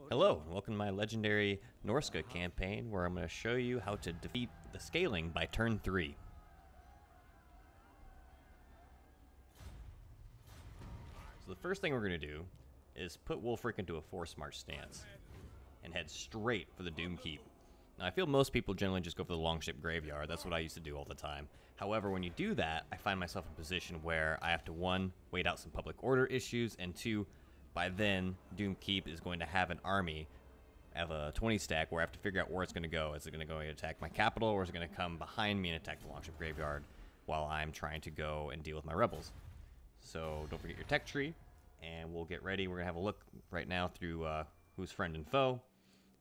Hello, and welcome to my legendary Norsca campaign, where I'm going to show you how to defeat the Skaeling by turn 3. So the first thing we're going to do is put Wulfrik into a force march stance and head straight for the Doom Keep. Now, I feel most people generally just go for the Longship Graveyard. That's what I used to do all the time. However, when you do that, I find myself in a position where I have to, 1, wait out some public order issues, and 2, by then, Doom Keep is going to have an army of a 20 stack where I have to figure out where it's going to go. Is it going to go and attack my capital, or is it going to come behind me and attack the Longship Graveyard while I'm trying to go and deal with my rebels? So don't forget your tech tree, and we'll get ready. We're going to have a look right now through who's friend and foe.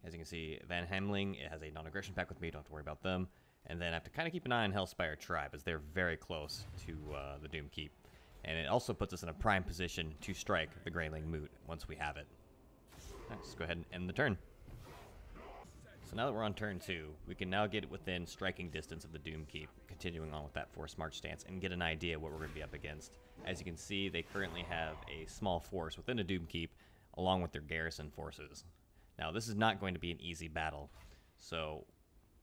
As you can see, Van Hemling, it has a non-aggression pack with me. Don't have to worry about them. And then I have to kind of keep an eye on Hellspire Tribe, as they're very close to the Doom Keep. And it also puts us in a prime position to strike the Greyling Moot once we have it. Alright, let's go ahead and end the turn. So now that we're on turn 2, we can now get within striking distance of the Doom Keep, continuing on with that force march stance, and get an idea what we're going to be up against. As you can see, they currently have a small force within the Doom Keep, along with their garrison forces. Now, this is not going to be an easy battle, so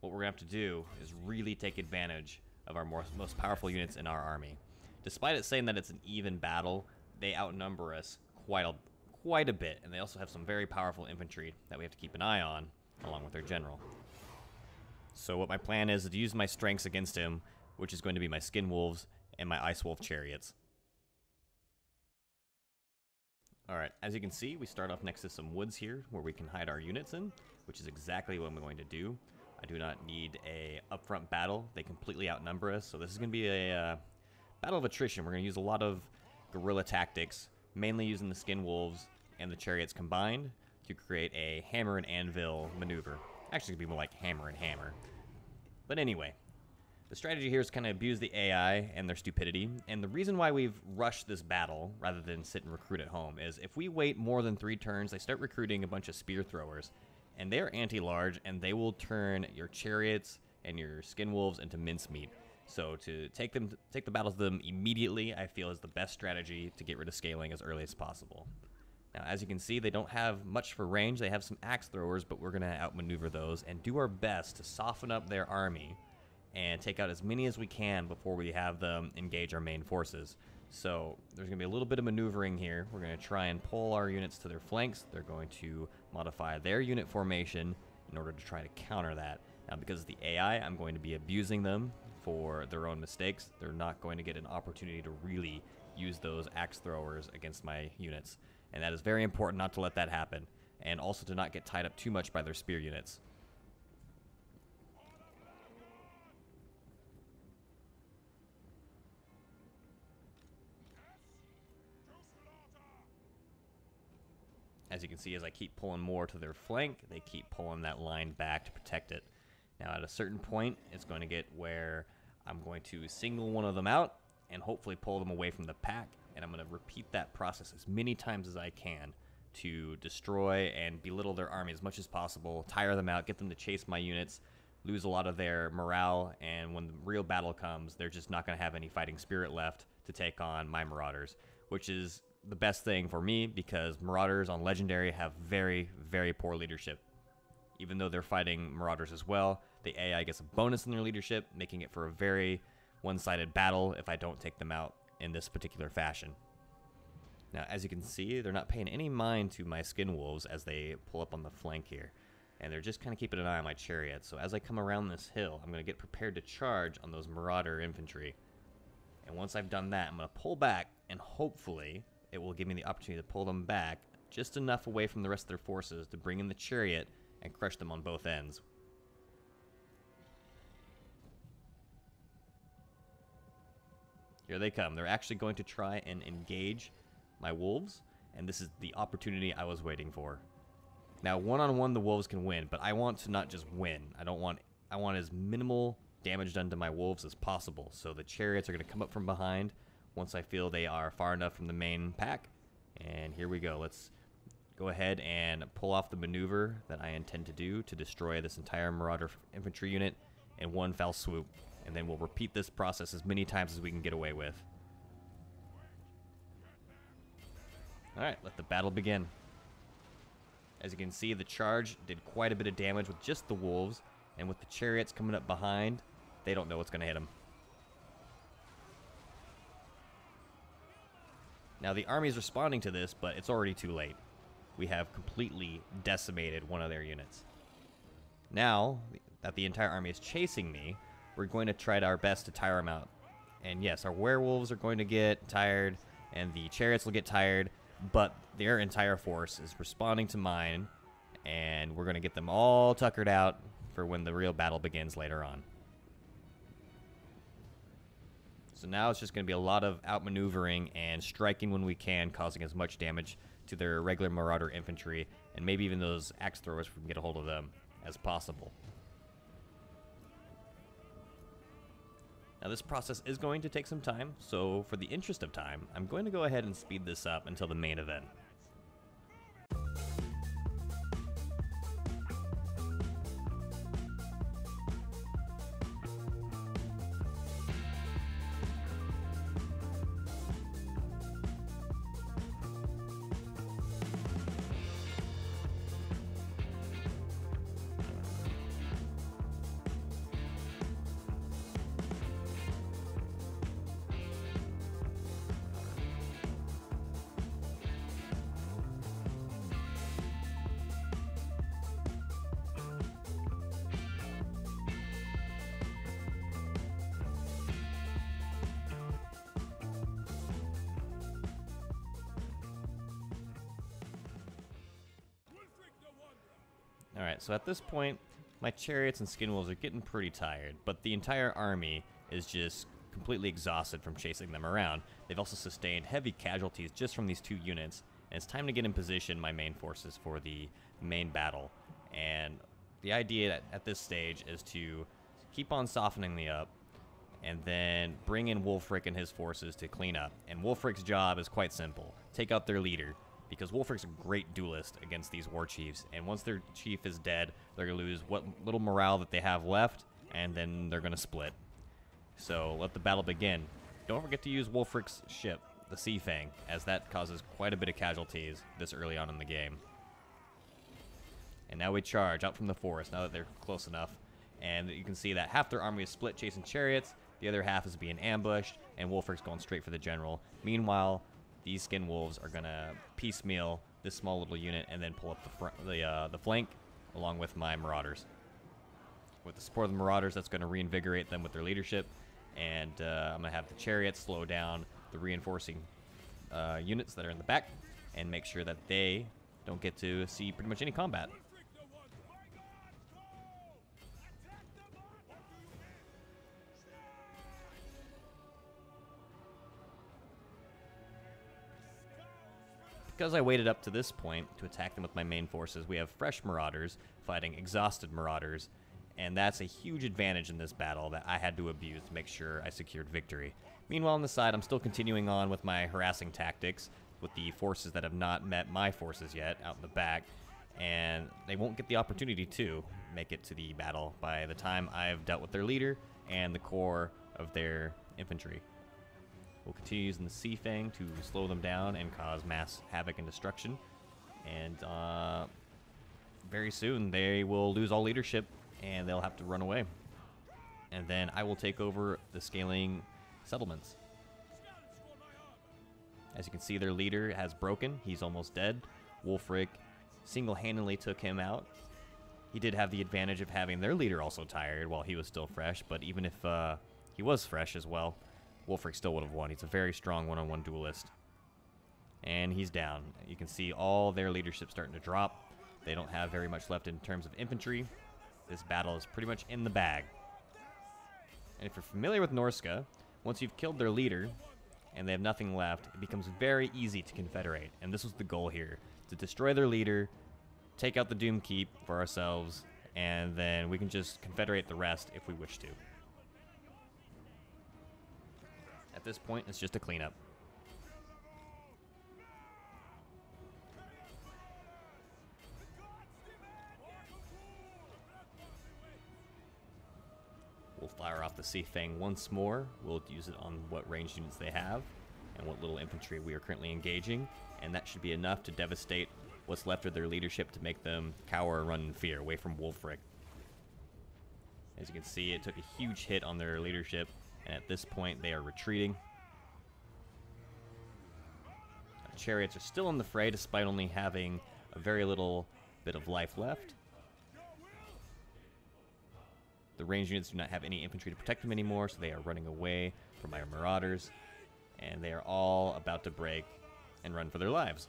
what we're going to have to do is really take advantage of our most powerful units in our army. Despite it saying that it's an even battle, they outnumber us quite a bit, and they also have some very powerful infantry that we have to keep an eye on, along with their general. So what my plan is to use my strengths against him, which is going to be my Skin Wolves and my Ice Wolf chariots. Alright, as you can see, we start off next to some woods here, where we can hide our units in, which is exactly what I'm going to do. I do not need a upfront battle. They completely outnumber us, so this is going to be a battle of attrition. We're going to use a lot of guerrilla tactics, mainly using the Skin Wolves and the chariots combined to create a hammer and anvil maneuver. Actually, it could be more like hammer and hammer. But anyway, the strategy here is kind of abuse the AI and their stupidity. And the reason why we've rushed this battle rather than sit and recruit at home is if we wait more than 3 turns, they start recruiting a bunch of spear throwers. And they're anti-large, and they will turn your chariots and your Skin Wolves into mincemeat. So to take the battle to them immediately, I feel is the best strategy to get rid of Skaeling as early as possible. Now, as you can see, they don't have much for range. They have some axe throwers, but we're going to outmaneuver those and do our best to soften up their army and take out as many as we can before we have them engage our main forces. So there's going to be a little bit of maneuvering here. We're going to try and pull our units to their flanks. They're going to modify their unit formation in order to try to counter that. Now, because of the AI, I'm going to be abusing them for their own mistakes. They're not going to get an opportunity to really use those axe throwers against my units. And that is very important not to let that happen. And also to not get tied up too much by their spear units. As you can see, as I keep pulling more to their flank, they keep pulling that line back to protect it. Now, at a certain point, it's going to get where I'm going to single one of them out and hopefully pull them away from the pack. And I'm going to repeat that process as many times as I can to destroy and belittle their army as much as possible, tire them out, get them to chase my units, lose a lot of their morale, and when the real battle comes, they're just not going to have any fighting spirit left to take on my Marauders, which is the best thing for me because Marauders on Legendary have very, very poor leadership. Even though they're fighting Marauders as well, the AI gets a bonus in their leadership, making it for a very one-sided battle if I don't take them out in this particular fashion. Now, as you can see, they're not paying any mind to my Skin Wolves as they pull up on the flank here. And they're just kind of keeping an eye on my chariots. So as I come around this hill, I'm going to get prepared to charge on those Marauder infantry. And once I've done that, I'm going to pull back, and hopefully it will give me the opportunity to pull them back just enough away from the rest of their forces to bring in the chariot and crush them on both ends. Here they come. They're actually going to try and engage my wolves, and this is the opportunity I was waiting for. Now, one-on-one, the wolves can win, but I want to not just win. I want as minimal damage done to my wolves as possible. So the chariots are going to come up from behind once I feel they are far enough from the main pack. And here we go. Let's go ahead and pull off the maneuver that I intend to do to destroy this entire Marauder infantry unit in one fell swoop. And then we'll repeat this process as many times as we can get away with. Alright, let the battle begin. As you can see, the charge did quite a bit of damage with just the wolves, and with the chariots coming up behind, they don't know what's going to hit them. Now the army is responding to this, but it's already too late. We have completely decimated one of their units. Now that the entire army is chasing me, we're going to try our best to tire them out. And yes, our werewolves are going to get tired, and the chariots will get tired, but their entire force is responding to mine, and we're going to get them all tuckered out for when the real battle begins later on. So now it's just going to be a lot of outmaneuvering and striking when we can, causing as much damage to their regular marauder infantry, and maybe even those axe throwers if we can get a hold of them, as possible. Now this process is going to take some time, so for the interest of time, I'm going to go ahead and speed this up until the main event. Alright, so at this point, my chariots and skin wolves are getting pretty tired, but the entire army is just completely exhausted from chasing them around. They've also sustained heavy casualties just from these two units, and it's time to get in position my main forces for the main battle. And the idea at this stage is to keep on softening the up, and then bring in Wulfrik and his forces to clean up. And Wulfrik's job is quite simple. Take out their leader, because Wulfrik's a great duelist against these war chiefs, and once their chief is dead, they're going to lose what little morale that they have left, and then they're going to split. So let the battle begin. Don't forget to use Wulfrik's ship, the Sea Fang, as that causes quite a bit of casualties this early on in the game. And now we charge out from the forest, now that they're close enough, and you can see that half their army is split chasing chariots, the other half is being ambushed, and Wulfrik's going straight for the general. Meanwhile, these skin wolves are going to piecemeal this small little unit and then pull up the flank along with my marauders. With the support of the marauders, that's going to reinvigorate them with their leadership, and I'm going to have the chariots slow down the reinforcing units that are in the back and make sure that they don't get to see pretty much any combat. Because I waited up to this point to attack them with my main forces, we have fresh marauders fighting exhausted marauders, and that's a huge advantage in this battle that I had to abuse to make sure I secured victory. Meanwhile, on the side, I'm still continuing on with my harassing tactics with the forces that have not met my forces yet out in the back, and they won't get the opportunity to make it to the battle by the time I've dealt with their leader and the core of their infantry. We'll continue using the Sea Fang to slow them down and cause mass havoc and destruction. And very soon they will lose all leadership and they'll have to run away. And then I will take over the Skaeling settlements. As you can see, their leader has broken. He's almost dead. Wulfrik single-handedly took him out. He did have the advantage of having their leader also tired while he was still fresh, but even if he was fresh as well, Wulfrik still would have won. He's a very strong one-on-one duelist. And he's down. You can see all their leadership starting to drop. They don't have very much left in terms of infantry. This battle is pretty much in the bag. And if you're familiar with Norsca, once you've killed their leader and they have nothing left, it becomes very easy to confederate. And this was the goal here, to destroy their leader, take out the Doom Keep for ourselves, and then we can just confederate the rest if we wish to. At this point, it's just a cleanup. We'll fire off the Sea Fang once more. We'll use it on what ranged units they have and what little infantry we are currently engaging, and that should be enough to devastate what's left of their leadership to make them cower and run in fear away from Wulfrik. As you can see, it took a huge hit on their leadership, and at this point they are retreating. Our chariots are still in the fray despite only having a very little bit of life left. The ranged units do not have any infantry to protect them anymore, so they are running away from our marauders, and they are all about to break and run for their lives.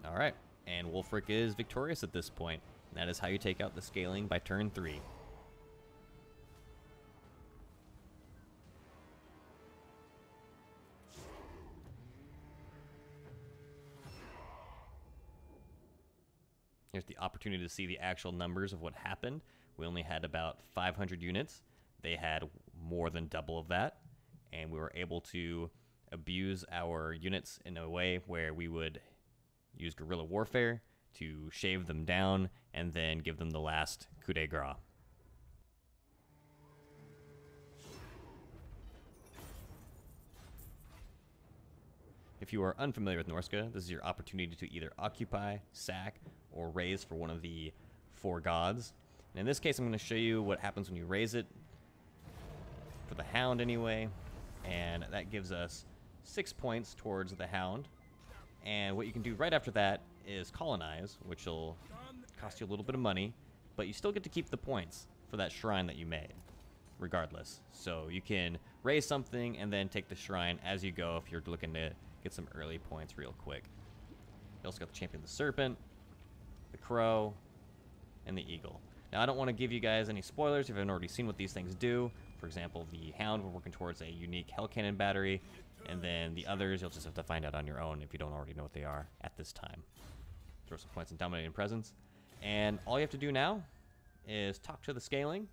Alright, and Wulfrik is victorious at this point. And that is how you take out the Skaeling by turn 3. Here's the opportunity to see the actual numbers of what happened. We only had about 500 units. They had more than double of that. And we were able to abuse our units in a way where we would use guerrilla warfare to shave them down and then give them the last coup de grace. If you are unfamiliar with Norsca, this is your opportunity to either occupy, sack, or raise for one of the 4 gods. And in this case, I'm going to show you what happens when you raise it, for the Hound anyway, and that gives us 6 points towards the Hound. And what you can do right after that is colonize, which will cost you a little bit of money, but you still get to keep the points for that shrine that you made, regardless. So you can raise something and then take the shrine as you go if you're looking to get some early points real quick. You also got the Champion of the Serpent, the Crow, and the Eagle. Now, I don't want to give you guys any spoilers if you haven't already seen what these things do. For example, the Hound, we're working towards a unique Hell Cannon battery, and then the others, you'll just have to find out on your own if you don't already know what they are at this time. Throw some points in Dominating Presence. And all you have to do now is talk to the Skaeling,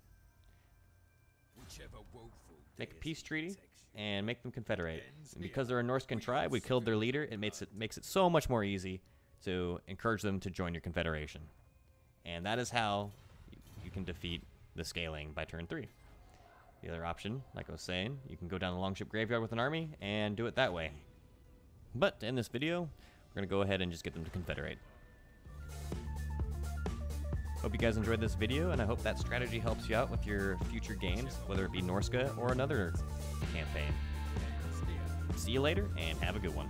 make a peace treaty, and make them confederate. And because they're a Norscan tribe, we killed their leader. It makes it so much more easy to encourage them to join your confederation. And that is how you can defeat the Skaeling by turn 3. The other option, like I was saying, you can go down the Longship Graveyard with an army and do it that way. But to end this video, we're going to go ahead and just get them to confederate. Hope you guys enjoyed this video, and I hope that strategy helps you out with your future games, whether it be Norsca or another campaign. See you later, and have a good one.